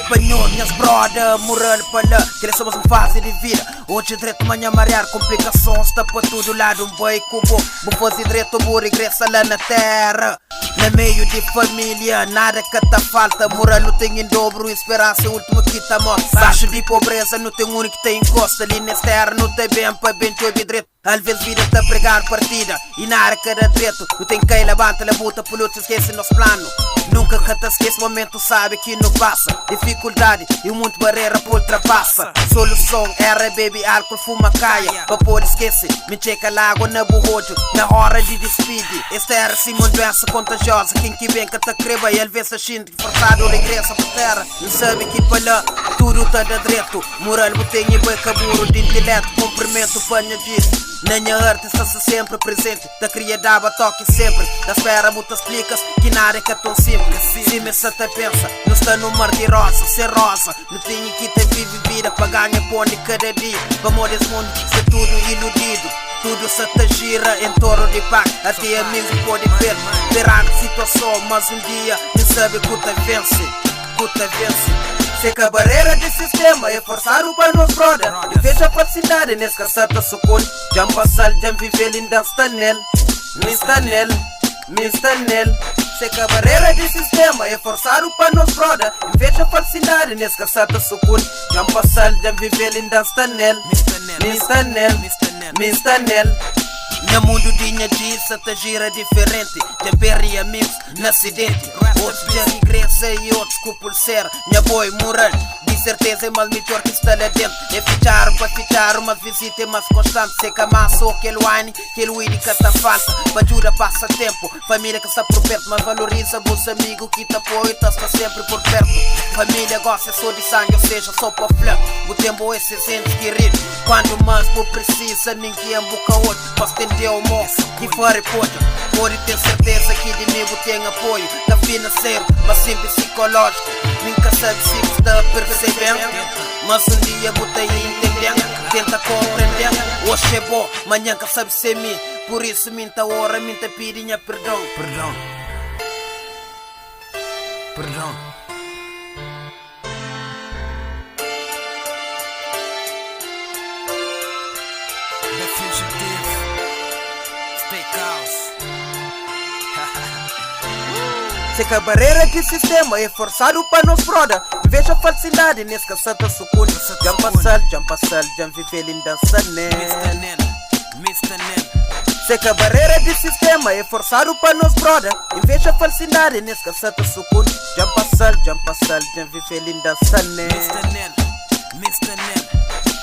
apanhou minhas brother, moral para lá, que eles somos uma fase de vida. Hoje direito amanhã marear complicações, tá para todo lado um boi cubo. Vou fazer direito, vou regressar lá na terra. No meio de família, nada que tá falta. Moral não tem em dobro, esperança é o último que tá morto. Baixo de pobreza, não tem único que tem encosta. Ali nessa terra não tem bem para bem de direito. Às vezes vida tá pregar partida e na arca da direito. Não tem quem levanta, levuta, polute, esquece nos planos. Nunca que te esquece, momento sabe que não passa. Dificuldade e muito barreira por ultrapassa. Solução era baby, álcool, fuma, caia. Vapor esquece, me checa lá água na borrojo. Na hora de despedir, esta era assim uma doença contagiosa. Quem que vem que te creba e às vezes a gente forçado regressa para terra. Não sabe que para lá tudo tá da direito. Moral tem e boi caburo de intelecto. Cumprimento, panha disso. Nenha artista está sempre presente. Da cria dava toque sempre. Da espera muitas explicas que nada é que é tão simples. Se me se te pensa, não está no mar de rosa, ser rosa. Não tem que te vive vida para ganhar pão de cada dia. Vamos desse mundo, ser tudo iludido. Tudo se te gira em torno de paz. Até amigos pode ver. Perante a situação, mas um dia não sabe que te vence. Que te vence. Sei que a barreira de sistema é forçar o pai nos brother. E veja a facilidade nesse caçata sucune. Já passar, já viver linda está nele. Me está nele, me está nele. Sei que a barreira de sistema é forçar o pai nos brother. E veja a facilidade nesse caçata sucune. Já passar, já viver linda está nele. Me está nele, me está nele. No mundo dinha disso, até gira diferente. Temperi amigos no acidente. Outros já regressa e outros com pulseira. Minha boi moral, de certeza é mais melhor que está lá dentro. É fichar para fichar, uma visita é mais constante. Sei que a massa ou aquele wine, aquele weed que está falta. Para ajuda passa tempo, família que está por perto. Mas valoriza os amigos que te apoiam, está sempre por perto. Família gosta só de sangue, ou seja, só para flã. O tempo é se sente querido. Quando mais vou precisa, ninguém busca outro. Posso entender o mo que fora pode. Pode ter certeza que de mim vou ter apoio. Da financeiro, mas sempre psicológico. Nunca sabe se está percebendo. Mas um dia vou ter entendendo. Tenta compreender. Hoje é bom, amanhã que sabe ser mim. Por isso minta hora, minta pirinha perdão. Perdão. Perdão. The fugitive. Steakhouse. Sei que a barreira de sistema é forçado para nos brother. Veja a falsidade nesse caçata sucune. Já passar, já viver linda sané. Mr. Nel. Sei que a barreira de sistema é forçado para nos brother. E veja a falsidade nesse caçata sucune. Já passar, já viver linda sané. Mr. Nel.